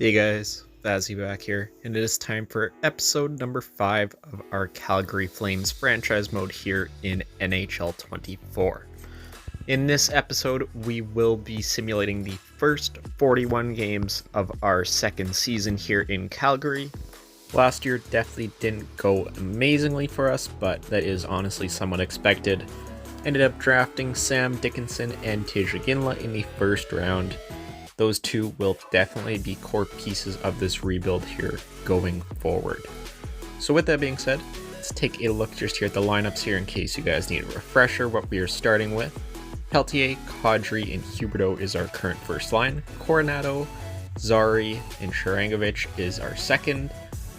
Hey guys, Vazzy back here, and it is time for episode number 5 of our Calgary Flames franchise mode here in NHL 24. In this episode, we will be simulating the first 41 games of our second season here in Calgary. Last year definitely didn't go amazingly for us, but that is honestly somewhat expected. Ended up drafting Sam Dickinson and Tijja Ginla in the first round. Those two will definitely be core pieces of this rebuild here going forward. So with that being said, let's take a look just here at the lineups here in case you guys need a refresher what we are starting with. Peltier, Kadri, and Huberdeau is our current first line. Coronado, Zari, and Sharangovich is our second.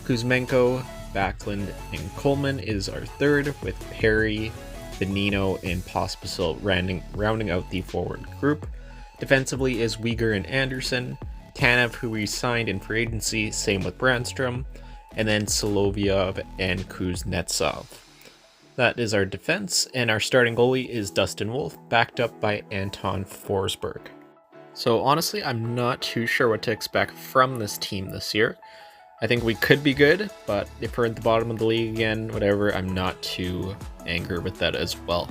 Kuzmenko, Backlund, and Coleman is our third, with Perry, Benino, and Pospisil rounding out the forward group. Defensively is Uyghur and Anderson, Tanev, who we signed in free agency, same with Brandstrom, and then Solovyov and Kuznetsov. That is our defense, and our starting goalie is Dustin Wolf, backed up by Anton Forsberg. So honestly, I'm not too sure what to expect from this team this year. I think we could be good, but if we're at the bottom of the league again, whatever, I'm not too angry with that as well.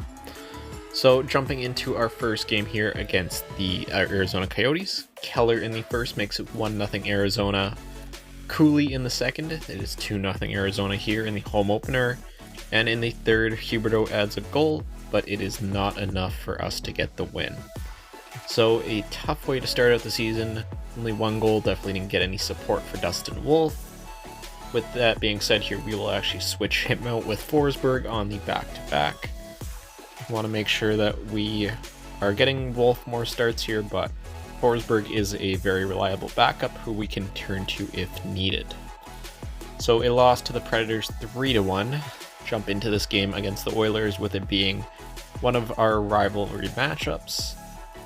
So jumping into our first game here against the Arizona Coyotes, Keller in the first makes it 1-0 Arizona. Cooley in the second, it is 2-0 Arizona here in the home opener. And in the third, Huberdeau adds a goal, but it is not enough for us to get the win. So a tough way to start out the season. Only one goal, definitely didn't get any support for Dustin Wolf. With that being said here, we will actually switch him out with Forsberg on the back-to-back. Want to make sure that we are getting Wolf more starts here, but Forsberg is a very reliable backup who we can turn to if needed. So a loss to the Predators 3-1. Jump into this game against the Oilers with it being one of our rivalry matchups.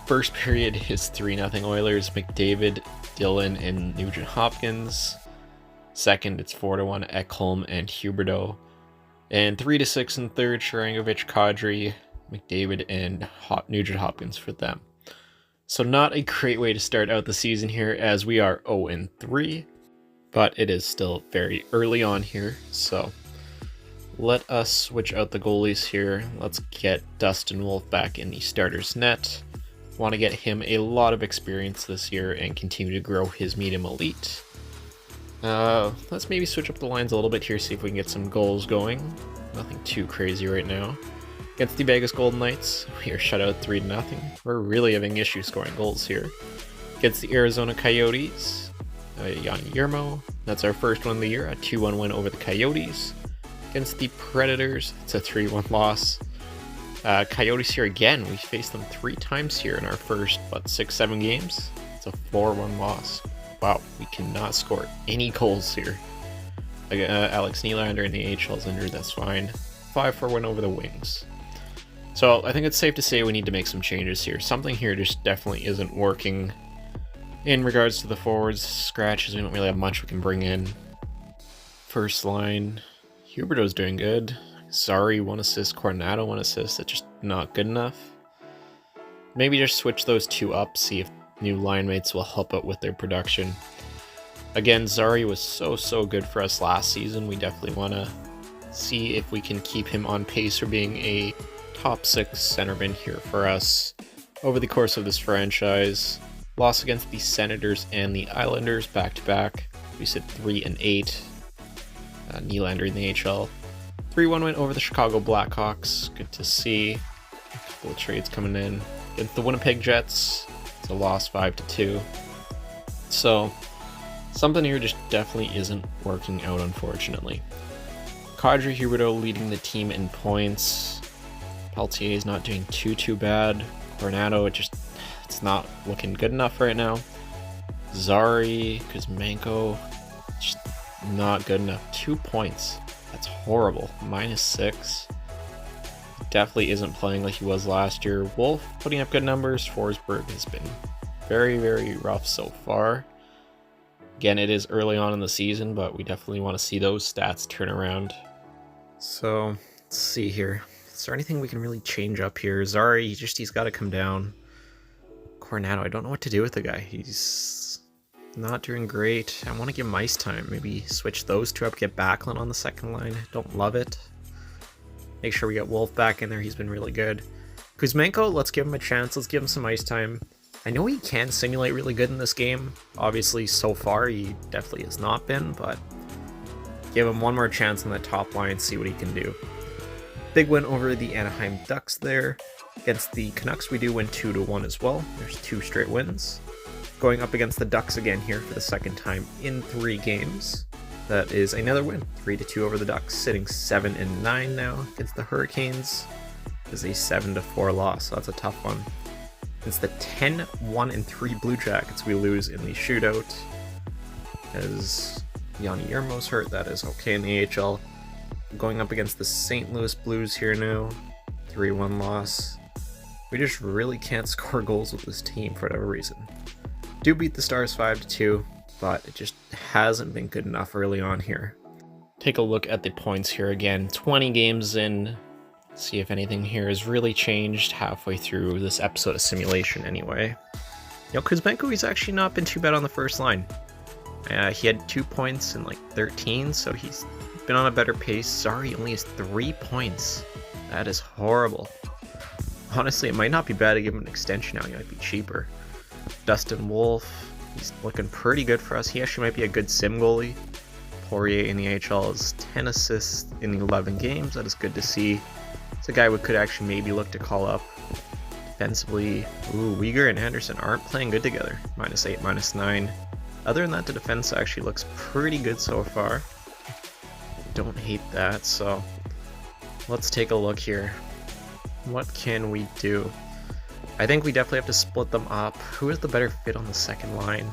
First period is 3-0 Oilers, McDavid, Dillon, and Nugent Hopkins. Second, it's 4-1 Ekholm and Huberdeau. And 3-6 in third, Sharangovich, Kadri, McDavid, and Nugent Hopkins for them. So not a great way to start out the season here, as we are 0-3, but it is still very early on here. So let us switch out the goalies here. Let's get Dustin Wolf back in the starter's net. Want to get him a lot of experience this year and continue to grow his medium elite. Let's maybe switch up the lines a little bit here, see if we can get some goals going. Nothing too crazy right now. Against the Vegas Golden Knights, we are shut out 3-0. We're really having issues scoring goals here. Against the Arizona Coyotes, Yanni Yermo, that's our first one of the year, a 2-1 win over the Coyotes. Against the Predators, it's a 3-1 loss. Coyotes here again, we faced them 3 times here in our first, 6-7 games. It's a 4-1 loss. Wow, we cannot score any goals here. Alex Nylander in the AHL is injured, that's fine. 5-4 win over the Wings. So I think it's safe to say we need to make some changes here. Something here just definitely isn't working. In regards to the forwards, scratches, we don't really have much we can bring in. First line, Huberdeau's doing good. Zari 1 assist, Coronado 1 assist, that's just not good enough. Maybe just switch those two up, see if new line mates will help out with their production. Again, Zari was so good for us last season. We definitely want to see if we can keep him on pace for being a top 6 centerman here for us over the course of this franchise. Loss against the Senators and the Islanders back-to-back. We said 3-8. Nylander in the AHL. 3-1 win over the Chicago Blackhawks. Good to see. A couple of trades coming in. Against the Winnipeg Jets, it's a loss 5-2. So something here just definitely isn't working out, unfortunately. Kadri, Huberdeau leading the team in points. Peltier is not doing too bad. Coronado, it's not looking good enough right now. Zari, Kuzmenko, just not good enough. 2 points. That's horrible. -6. Definitely isn't playing like he was last year. Wolf putting up good numbers. Forsberg has been very rough so far. Again, it is early on in the season, but we definitely want to see those stats turn around. So let's see here. Is there anything we can really change up here? Zari, he's got to come down. Coronado, I don't know what to do with the guy. He's not doing great. I want to give him ice time. Maybe switch those two up, get Backlund on the second line. Don't love it. Make sure we get Wolf back in there. He's been really good. Kuzmenko, let's give him a chance. Let's give him some ice time. I know he can simulate really good in this game. Obviously, so far, he definitely has not been, but give him one more chance on that top line, see what he can do. Big win over the Anaheim Ducks there. Against the Canucks, we do win 2-1 as well. There's 2 straight wins. Going up against the Ducks again here for the second time in 3 games. That is another win, 3-2 over the Ducks, sitting 7-9 now against the Hurricanes. Is a 7-4 loss, so that's a tough one. It's the 10-1-3 Blue Jackets we lose in the shootout. As Yanni Yermo's hurt, that is okay in the AHL. Going up against the St. Louis Blues here now, 3-1 loss. We just really can't score goals with this team for whatever reason. Do beat the Stars 5-2, but it just hasn't been good enough early on here. Take a look at the points here again. 20 games in. See if anything here has really changed halfway through this episode of simulation anyway. Kuzmenko, he's actually not been too bad on the first line. He had 2 points in like 13, so he's been on a better pace. Sorry, only has 3 points. That is horrible. Honestly, it might not be bad to give him an extension now. He might be cheaper. Dustin Wolf, he's looking pretty good for us. He actually might be a good sim goalie. Poirier in the AHL is 10 assists in 11 games. That is good to see. It's a guy we could actually maybe look to call up. Defensively, Uyghur and Anderson aren't playing good together. -8, -9. Other than that, the defense actually looks pretty good so far. Don't hate that, so let's take a look here. What can we do? I think we definitely have to split them up. Who is the better fit on the second line?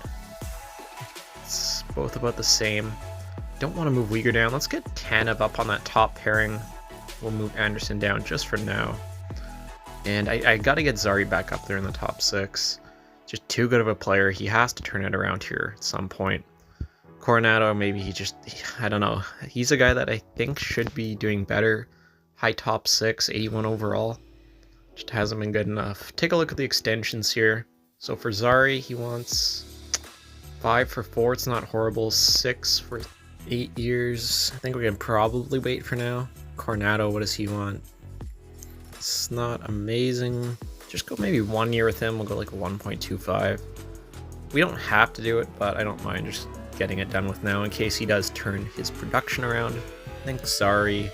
It's both about the same. Don't want to move Uyghur down. Let's get Tanev up on that top pairing. We'll move Anderson down just for now. And I got to get Zari back up there in the top 6. Just too good of a player. He has to turn it around here at some point. Coronado, maybe I don't know. He's a guy that I think should be doing better. High top 6, 81 overall. Just hasn't been good enough. Take a look at the extensions here. So for Zari, he wants 5 for 4. It's not horrible. 6 for 8 years. I think we can probably wait for now. Coronado, what does he want? It's not amazing. Just go maybe 1 year with him. We'll go like a 1.25. We don't have to do it, but I don't mind just getting it done with now in case he does turn his production around. I think Zari,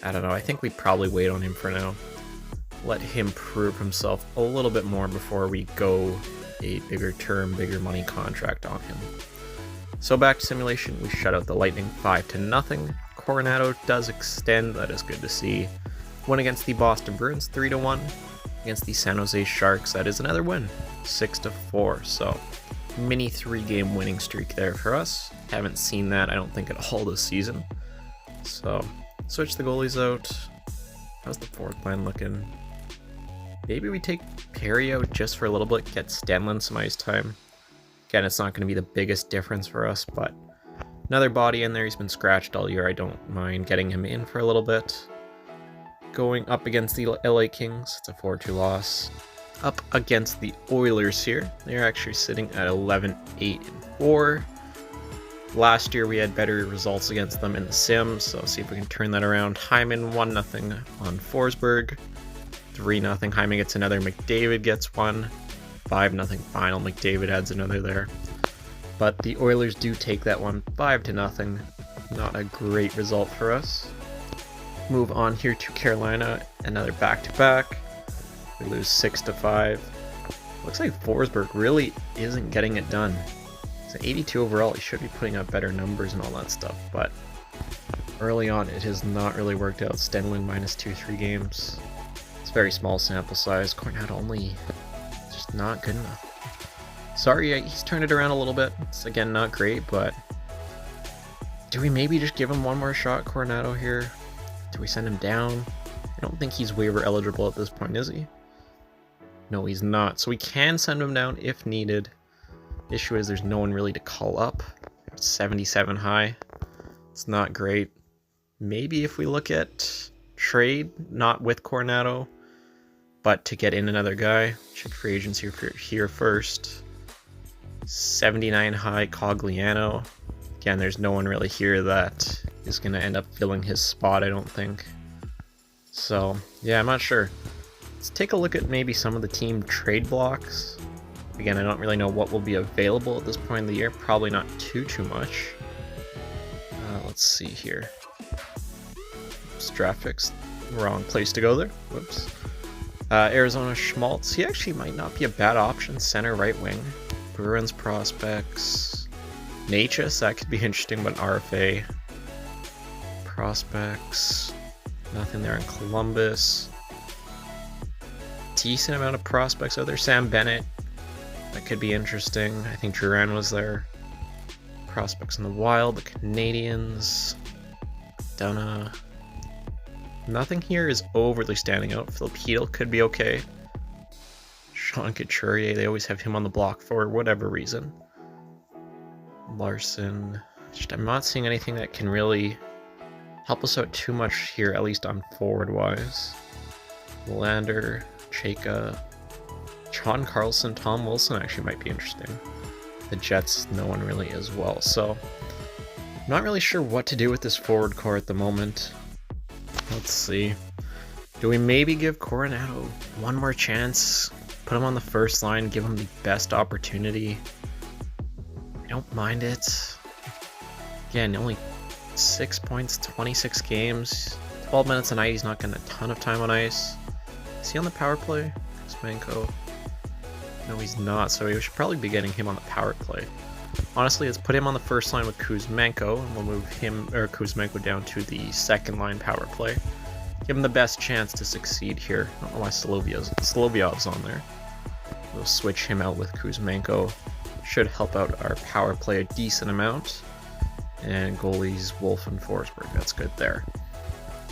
I don't know. I think we probably wait on him for now. Let him prove himself a little bit more before we go a bigger term, bigger money contract on him. So back to simulation, we shut out the Lightning 5-0. Coronado does extend, that is good to see. Win against the Boston Bruins 3-1. Against the San Jose Sharks, that is another win, 6-4. So mini 3-game winning streak there for us. Haven't seen that, I don't think, at all this season. So switch the goalies out. How's the fourth line looking? Maybe we take Perry out just for a little bit, get Stenlund some ice time. Again, it's not going to be the biggest difference for us, but another body in there. He's been scratched all year. I don't mind getting him in for a little bit. Going up against the LA Kings, it's a 4-2 loss. Up against the Oilers here. They're actually sitting at 11-8-4. Last year we had better results against them in the sim, so see if we can turn that around. Hyman 1-0 on Forsberg. 3-0. Hyman gets another. McDavid gets one. 5-0 final. McDavid adds another there. But the Oilers do take that one 5-0. Not a great result for us. Move on here to Carolina. Another back-to-back. We lose 6-5. Looks like Forsberg really isn't getting it done. It's an 82 overall. He should be putting up better numbers and all that stuff, but early on it has not really worked out. Stenlund -2-3 games. It's a very small sample size. Coronado only just not good enough. Sorry, he's turned it around a little bit. It's again not great, but do we maybe just give him one more shot, Coronado, here? Do we send him down? I don't think he's waiver eligible at this point, is he? No, he's not. So we can send him down if needed. Issue is there's no one really to call up. It's 77 high. It's not great. Maybe if we look at trade, not with Coronado, but to get in another guy. Check free agents here first. 79 high Cogliano. Again, there's no one really here that is going to end up filling his spot, I don't think. So, yeah, I'm not sure. Let's take a look at maybe some of the team trade blocks. Again, I don't really know what will be available at this point in the year. Probably not too much. Let's see here. Oops, draft picks. Wrong place to go there. Whoops. Arizona Schmaltz. He actually might not be a bad option. Center, right wing. Bruins prospects. Natchez, that could be interesting, but RFA. Prospects. Nothing there in Columbus. Decent amount of prospects out there. Sam Bennett. That could be interesting. I think Duran was there. Prospects in the Wild. The Canadians. Donna. Nothing here is overly standing out. Philip Hedl could be okay. Sean Couturier, they always have him on the block for whatever reason. Larson. I'm not seeing anything that can really help us out too much here, at least on forward-wise. Lander, Chayka, John Carlson, Tom Wilson actually might be interesting. The Jets, no one really as well. So, I'm not really sure what to do with this forward core at the moment. Let's see. Do we maybe give Coronado one more chance? Put him on the first line, give him the best opportunity. I don't mind it. Again, only 6 points, 26 games, 12 minutes a night. He's not getting a ton of time on ice. Is he on the power play? Kuzmenko. No, he's not, so we should probably be getting him on the power play. Honestly, let's put him on the first line with Kuzmenko, and we'll move him or Kuzmenko down to the second line power play. Give him the best chance to succeed here. I don't know why Solovyov's on there. We'll switch him out with Kuzmenko. Should help out our power play a decent amount. And goalies Wolf and Forsberg. That's good there.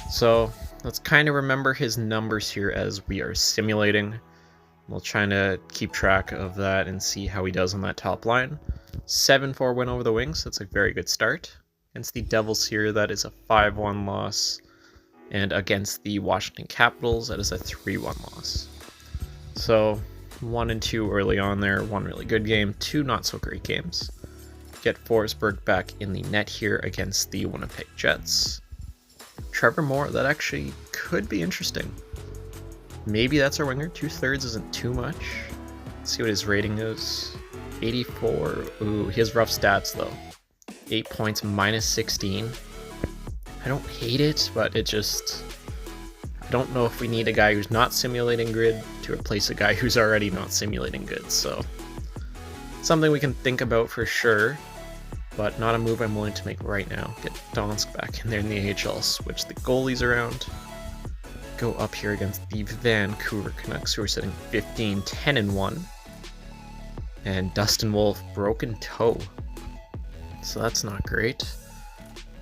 So let's kind of remember his numbers here as we are simulating. We'll try to keep track of that and see how he does on that top line. 7-4 win over the Wings. That's a very good start. Against the Devils here, that is a 5-1 loss. And against the Washington Capitals, that is a 3-1 loss. So 1 and 2 early on there. 1 really good game, 2 not so great games. Get Forsberg back in the net here against the Winnipeg Jets. Trevor Moore, that actually could be interesting. Maybe that's our winger. 2/3 isn't too much. Let's see what his rating is. 84. Ooh, he has rough stats though. 8 points, -16. I don't hate it, but it just... I don't know if we need a guy who's not simulating good to replace a guy who's already not simulating good, so... something we can think about for sure, but not a move I'm willing to make right now. Get Donsk back in there in the AHL, switch the goalies around. Go up here against the Vancouver Canucks, who are sitting 15-10-1. And Dustin Wolf, broken toe. So that's not great.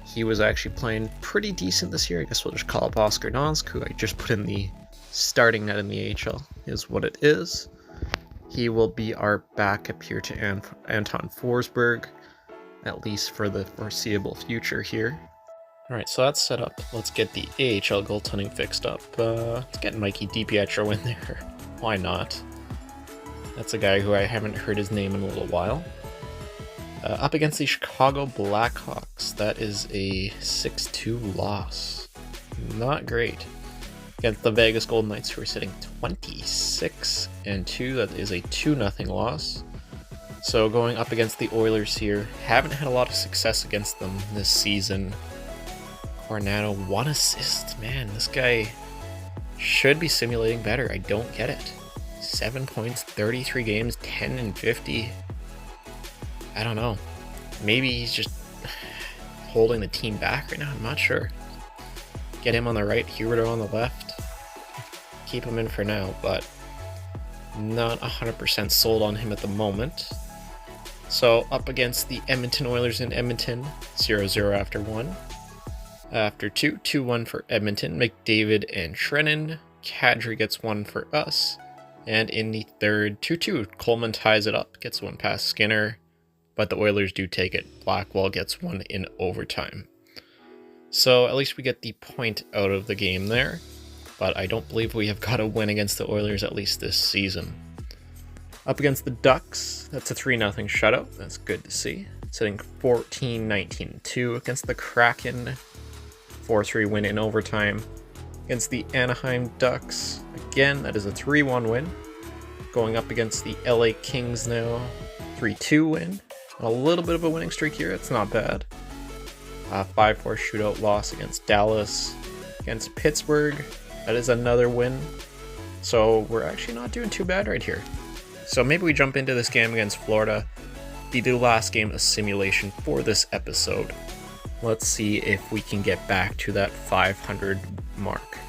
He was actually playing pretty decent this year. I guess we'll just call up Oscar Donsk, who I just put in the starting net in the AHL, is what it is. He will be our backup here to Anton Forsberg, at least for the foreseeable future here. Alright, so that's set up. Let's get the AHL goaltending fixed up. Let's get Mikey DiPietro in there. Why not? That's a guy who I haven't heard his name in a little while. Up against the Chicago Blackhawks. That is a 6-2 loss. Not great. Against the Vegas Golden Knights, who are sitting 26-2. That is a 2-0 loss. So going up against the Oilers here. Haven't had a lot of success against them this season. Coronado, 1 assist. Man, this guy should be simulating better. I don't get it. 7 points, 33 games, 10-50. I don't know. Maybe he's just holding the team back right now. I'm not sure. Get him on the right, Huberdeau on the left. Keep him in for now, but not 100% sold on him at the moment. So up against the Edmonton Oilers in Edmonton, 0-0 after 1. After 2, 2-1 for Edmonton, McDavid and Trenin. Kadri gets 1 for us. And in the third, 2-2, Coleman ties it up, gets 1 past Skinner. But the Oilers do take it. Blackwell gets 1 in overtime. So at least we get the point out of the game there. But I don't believe we have got a win against the Oilers, at least this season. Up against the Ducks, that's a 3-0 shutout. That's good to see. Sitting 14-19-2 against the Kraken. 4-3 win in overtime. Against the Anaheim Ducks, again, that is a 3-1 win. Going up against the LA Kings now, 3-2 win. A little bit of a winning streak here, it's not bad. 5-4 shootout loss against Dallas. Against Pittsburgh, that is another win. So we're actually not doing too bad right here. So maybe we jump into this game against Florida. Be the last game of simulation for this episode. Let's see if we can get back to that 500 mark.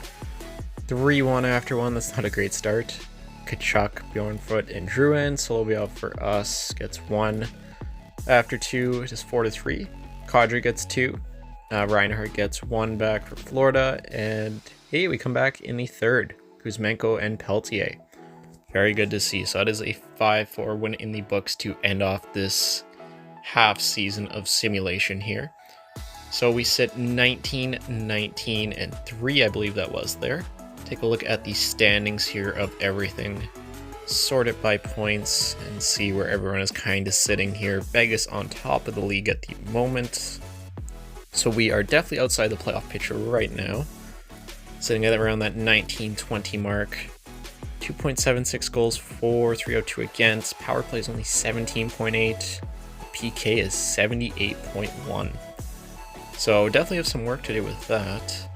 3-1 after one, that's not a great start. Kachuk, Bjornfoot, and Drouin. Solovyov for us gets 1. After 2, it is 4-3. Kadri gets 2. Reinhardt gets 1 back for Florida. And hey, we come back in the third. Kuzmenko and Peltier. Very good to see. So that is a 5-4 win in the books to end off this half season of simulation here. So we sit 19-19-3, I believe that was there. Take a look at the standings here of everything. Sort it by points and see where everyone is kind of sitting here. Vegas on top of the league at the moment. So we are definitely outside the playoff picture right now. Sitting at around that 19-20 mark. 2.76 goals for, 302 against. Power play is only 17.8. PK is 78.1. So definitely have some work to do with that.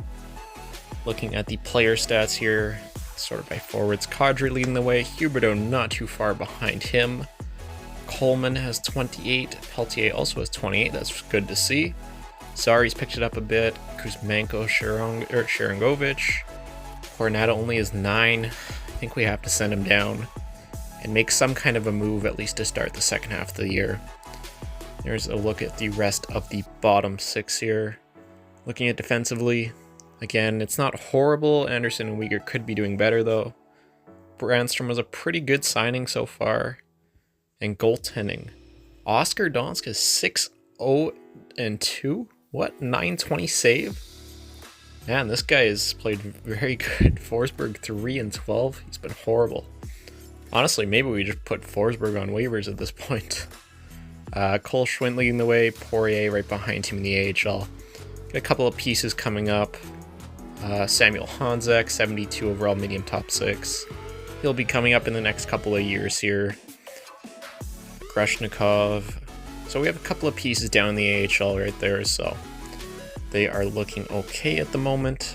Looking at the player stats here, sort of by forwards, Kadri leading the way. Huberdeau not too far behind him. Coleman has 28. Peltier also has 28. That's good to see. Zari's picked it up a bit. Kuzmenko, Sharangovich. Hornada only is 9. I think we have to send him down and make some kind of a move at least to start the second half of the year. There's a look at the rest of the bottom 6 here. Looking at defensively, again, it's not horrible. Anderson and Uyghur could be doing better though. Brandstrom was a pretty good signing so far. And goaltending, Oscar Donsk is 6-0-2. What? 920 save? Man, this guy has played very good. Forsberg 3-12. He's been horrible. Honestly, maybe we just put Forsberg on waivers at this point. Cole Schwint leading the way. Poirier right behind him in the AHL. Got a couple of pieces coming up. Samuel Honzek, 72 overall, medium top 6. He'll be coming up in the next couple of years here. Greshnikov. So we have a couple of pieces down in the AHL right there, so they are looking okay at the moment.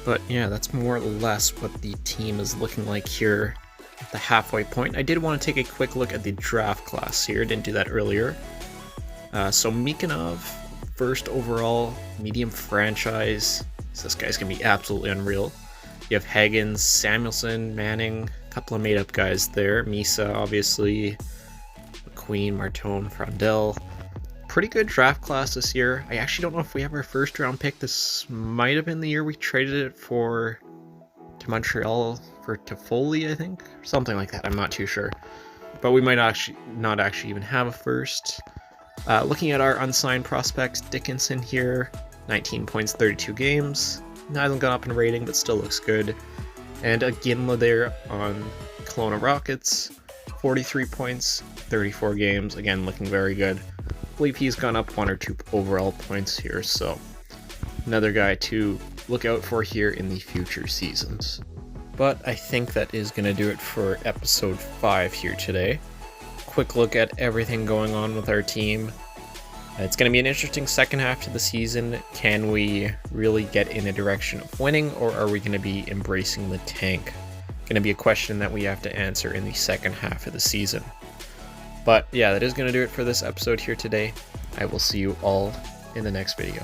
But yeah, that's more or less what the team is looking like here at the halfway point. I did want to take a quick look at the draft class here. Didn't do that earlier. So Mikanov, first overall, medium franchise. So this guy's going to be absolutely unreal. You have Hagens, Samuelson, Manning, a couple of made-up guys there. Misa, obviously. McQueen, Martone, Frondell. Pretty good draft class this year. I actually don't know if we have our first round pick. This might have been the year we traded it to Montreal for Toffoli, I think. Something like that. I'm not too sure. But we might not actually even have a first. Looking at our unsigned prospects, Dickinson here, 19 points, 32 games. Hasn't gone up in rating, but still looks good. And a Ginla there on Kelowna Rockets, 43 points, 34 games. Again, looking very good. I believe he's gone up 1 or 2 overall points here, so another guy to look out for here in the future seasons. But I think that is going to do it for episode 5 here today. Quick look at everything going on with our team. It's going to be an interesting second half to the season. Can we really get in a direction of winning, or are we going to be embracing the tank? Going to be a question that we have to answer in the second half of the season. But yeah, that is going to do it for this episode here today. I will see you all in the next video.